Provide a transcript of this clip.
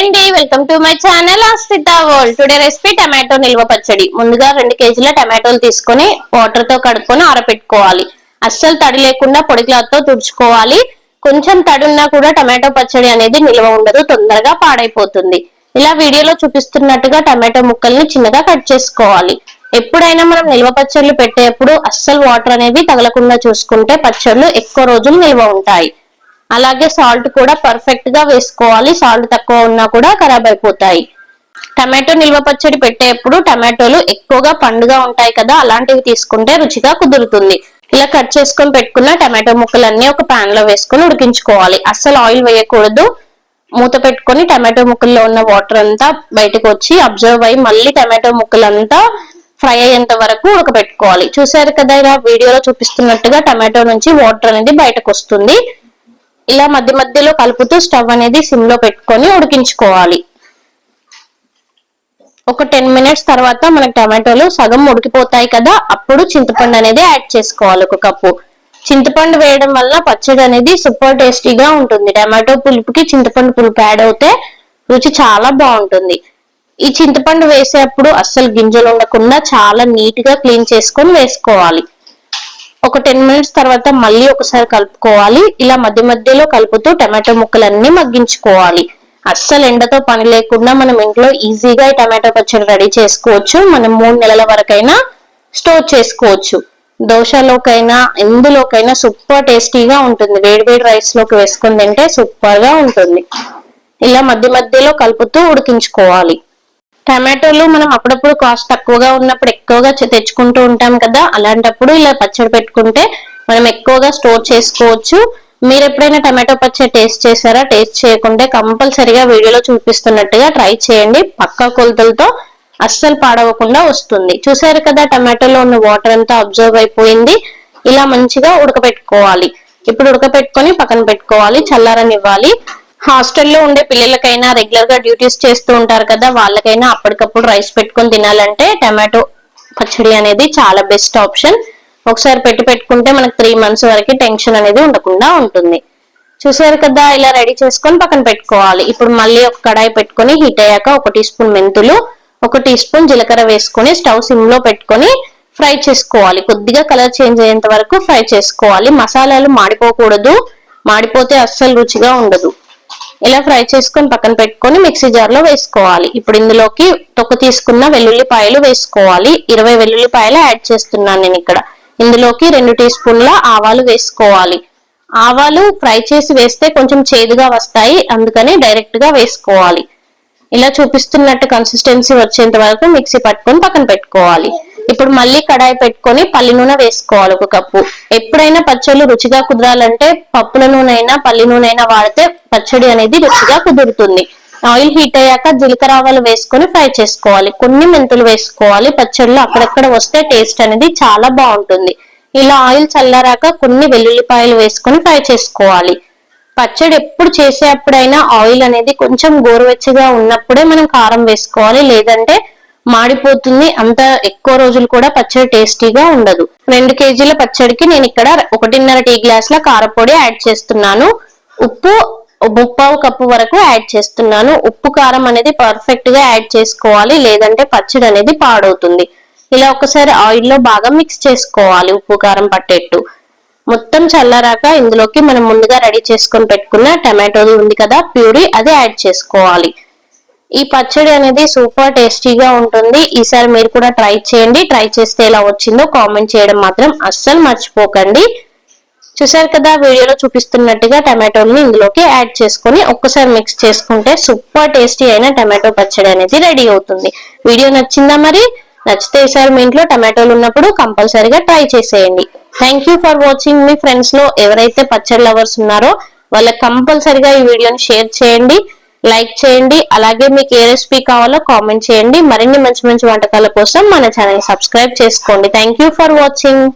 అండి welcome to my channel Asthitha world. Today recipe tomato నిల్వ పచ్చడి. ముందుగా 2 కేజీల టమాటోలు తీసుకొని వాటర్ తో కడుక్కొని ఆరబెట్టుకోవాలి. అస్సలు తడి లేకుండా పొడి క్లాత్ తో తుడుచుకోవాలి. కొంచెం తడి ఉన్నా కూడా టమాటో పచ్చడి అనేది నిల్వ ఉండదు, తొందరగా పాడైపోతుంది. ఇలా వీడియోలో చూపిస్తున్నట్టుగా టమాటో ముక్కల్ని చిన్నగా కట్ చేసుకోవాలి. ఎప్పుడైనా మనం నిల్వ పచ్చళ్ళు పెట్టేటప్పుడు అస్సలు వాటర్ అనేవి తగలకుండా చూసుకుంటే పచ్చళ్ళు ఎక్కువ రోజులు నిల్వ ఉంటాయి. అలాగే సాల్ట్ కూడా పర్ఫెక్ట్ గా వేసుకోవాలి. సాల్ట్ తక్కువ ఉన్నా కూడా ఖరాబ్ అయిపోతాయి. టమాటో నిల్వ పచ్చడి పెట్టేప్పుడు టమాటోలు ఎక్కువగా పండుగా ఉంటాయి కదా, అలాంటివి తీసుకుంటే రుచిగా కుదురుతుంది. ఇలా కట్ చేసుకొని పెట్టుకున్న టమాటో ముక్కలన్నీ ఒక పాన్ లో వేసుకొని ఉడికించుకోవాలి. అస్సలు ఆయిల్ వేయకూడదు. మూత పెట్టుకొని టమాటో ముక్కల్లో ఉన్న వాటర్ అంతా బయటకు వచ్చి అబ్జర్వ్ అయ్యి మళ్ళీ టమాటో ముక్కలంతా ఫ్రై అయ్యేంత వరకు ఉడకబెట్టుకోవాలి. చూసారు కదా, ఇలా వీడియోలో చూపిస్తున్నట్టుగా టమాటో నుంచి వాటర్ అనేది బయటకు వస్తుంది. ఇలా మధ్య మధ్యలో కలుపుతూ స్టవ్ అనేది సిమ్ లో పెట్టుకొని ఉడికించుకోవాలి. ఒక 10 మినిట్స్ తర్వాత మనకి టమాటోలు సగం ఉడికిపోతాయి కదా, అప్పుడు చింతపండు అనేది యాడ్ చేసుకోవాలి. 1 కప్పు చింతపండు వేయడం వల్ల పచ్చడి అనేది సూపర్ టేస్టీగా ఉంటుంది. టమాటో పులుపుకి చింతపండు పులుపు యాడ్ అవుతే రుచి చాలా బాగుంటుంది. ఈ చింతపండు వేసేటప్పుడు అస్సలు గింజలు ఉండకుండా చాలా నీట్ గా క్లీన్ చేసుకొని వేసుకోవాలి. ఒక 10 మినిట్స్ తర్వాత మళ్ళీ ఒకసారి కలుపుకోవాలి. ఇలా మధ్య మధ్యలో కలుపుతూ టమాటో ముక్కలన్నీ మగ్గించుకోవాలి. అస్సలు ఎండతో పని లేకుండా మనం ఇంట్లో ఈజీగా ఈ టమాటో పచ్చడి రెడీ చేసుకోవచ్చు. మనం 3 నెలల వరకైనా స్టోర్ చేసుకోవచ్చు. దోశలోకైనా ఎందులోకైనా సూపర్ టేస్టీగా ఉంటుంది. వేడివేడి రైస్ లోకి వేసుకొని తింటే సూపర్ గా ఉంటుంది. ఇలా మధ్య మధ్యలో కలుపుతూ ఉడికించుకోవాలి. టమాటోలు మనం అప్పుడప్పుడు కాస్ట్ తక్కువగా ఉన్నప్పుడు ఎక్కువగా తెచ్చుకుంటూ ఉంటాం కదా, అలాంటప్పుడు ఇలా పచ్చడి పెట్టుకుంటే మనం ఎక్కువగా స్టోర్ చేసుకోవచ్చు. మీరు ఎప్పుడైనా టమాటో పచ్చడి టేస్ట్ చేశారా? టేస్ట్ చేయకుంటే కంపల్సరిగా వీడియోలో చూపిస్తున్నట్టుగా ట్రై చేయండి. పక్కా కొలతలతో అస్సలు పాడవకుండా వస్తుంది. చూసారు కదా, టమాటోలో ఉన్న వాటర్ అంతా అబ్జర్వ్ అయిపోయింది. ఇలా మంచిగా ఉడకపెట్టుకోవాలి. ఇప్పుడు ఉడకపెట్టుకొని పక్కన పెట్టుకోవాలి, చల్లారనివ్వాలి. హాస్టల్లో ఉండే పిల్లలకైనా రెగ్యులర్ గా డ్యూటీస్ చేస్తూ ఉంటారు కదా, వాళ్ళకైనా అప్పటికప్పుడు రైస్ పెట్టుకొని తినాలంటే టమాటో పచ్చడి అనేది చాలా బెస్ట్ ఆప్షన్. ఒకసారి పెట్టుకుంటే మనకు 3 మంత్స్ వరకు టెన్షన్ అనేది ఉండకుండా ఉంటుంది. చూసారు కదా, ఇలా రెడీ చేసుకొని పక్కన పెట్టుకోవాలి. ఇప్పుడు మళ్ళీ ఒక కడాయి పెట్టుకొని హీట్ అయ్యాక 1 టీ స్పూన్ మెంతులు, 1 టీ స్పూన్ జీలకర్ర వేసుకొని స్టవ్ సిమ్ లో పెట్టుకొని ఫ్రై చేసుకోవాలి. కొద్దిగా కలర్ చేంజ్ అయ్యేంత వరకు ఫ్రై చేసుకోవాలి. మసాలాలు మాడిపోకూడదు, మాడిపోతే అస్సలు రుచిగా ఉండదు. ఇలా ఫ్రై చేసుకొని పక్కన పెట్టుకొని మిక్సీ జార్ లో వేసుకోవాలి. ఇప్పుడు ఇందులోకి తొక్క తీసుకున్న వెల్లుల్లిపాయలు వేసుకోవాలి. 20 వెల్లుల్లిపాయలు యాడ్ చేస్తున్నాను నేను ఇక్కడ. ఇందులోకి 2 టీ స్పూన్ల ఆవాలు వేసుకోవాలి. ఆవాలు ఫ్రై చేసి వేస్తే కొంచెం చేదుగా వస్తాయి, అందుకని డైరెక్ట్ గా వేసుకోవాలి. ఇలా చూపిస్తున్నట్టు కన్సిస్టెన్సీ వచ్చేంత వరకు మిక్సీ పట్టుకొని పక్కన పెట్టుకోవాలి. ఇప్పుడు మళ్ళీ కడాయి పెట్టుకొని పల్లి నూనె వేసుకోవాలి. 1 కప్పు. ఎప్పుడైనా పచ్చళ్ళు రుచిగా కుదరాలంటే పప్పుల నూనె అయినా పల్లి నూనె అయినా వాడితే పచ్చడి అనేది రుచిగా కుదురుతుంది. ఆయిల్ హీట్ అయ్యాక జీలకర్ర ఆవాలు వేసుకొని ఫ్రై చేసుకోవాలి. కొన్ని మెంతులు వేసుకోవాలి. పచ్చళ్ళు అక్కడక్కడ వస్తే టేస్ట్ అనేది చాలా బాగుంటుంది. ఇలా ఆయిల్ చల్లారాక కొన్ని వెల్లుల్లిపాయలు వేసుకొని ఫ్రై చేసుకోవాలి. పచ్చడి ఎప్పుడు చేసేటప్పుడైనా ఆయిల్ అనేది కొంచెం గోరువెచ్చగా ఉన్నప్పుడే మనం కారం వేసుకోవాలి, లేదంటే మాడిపోతుంది. అంత ఎక్కువ రోజులు కూడా పచ్చడి టేస్టీగా ఉండదు. 2 కేజీల పచ్చడికి నేను ఇక్కడ 1.5 టీ గ్లాసుల కారపొడి యాడ్ చేస్తున్నాను. ఉప్పు 3/4 కప్పు వరకు యాడ్ చేస్తున్నాను. ఉప్పు కారం అనేది పర్ఫెక్ట్ గా యాడ్ చేసుకోవాలి, లేదంటే పచ్చడి అనేది పాడవుతుంది. ఇలా ఒకసారి ఆయిల్లో బాగా మిక్స్ చేసుకోవాలి ఉప్పు కారం పట్టేట్టు. మొత్తం చల్లారాక ఇందులోకి మనం ముందుగా రెడీ చేసుకొని పెట్టుకున్న టమాటోది ఉంది కదా ప్యూరీ, అది యాడ్ చేసుకోవాలి. ఈ పచ్చడి అనేది సూపర్ టేస్టీగా ఉంటుంది. ఈసారి మీరు కూడా ట్రై చేయండి. ట్రై చేస్తే ఎలా వచ్చిందో కామెంట్ చేయడం మాత్రం అస్సలు మర్చిపోకండి. చూసారు కదా, వీడియోలో చూపిస్తున్నట్టుగా టమాటోని ఇందులోకి యాడ్ చేసుకొని ఒక్కసారి మిక్స్ చేసుకుంటే సూపర్ టేస్టీ అయిన టమాటో పచ్చడి అనేది రెడీ అవుతుంది. వీడియో నచ్చిందా? మరి నచ్చితే ఈసారి మీ ఇంట్లో టమాటోలు ఉన్నప్పుడు కంపల్సరీగా ట్రై చేసేయండి. Thank you for watching. Me friends లో ఎవరైతే పచ్చడి లవర్స్ ఉన్నారో వాళ్ళకి కంపల్సరీగా ఈ వీడియోని షేర్ చేయండి, లైక్ చేయండి. అలాగే మీకు ఏ రెసిపీ కావాలో కామెంట్ చేయండి. మరిన్ని మంచి మంచి వంటకాల కోసం మన ఛానల్ సబ్స్క్రైబ్ చేసుకోండి. Thank you for watching.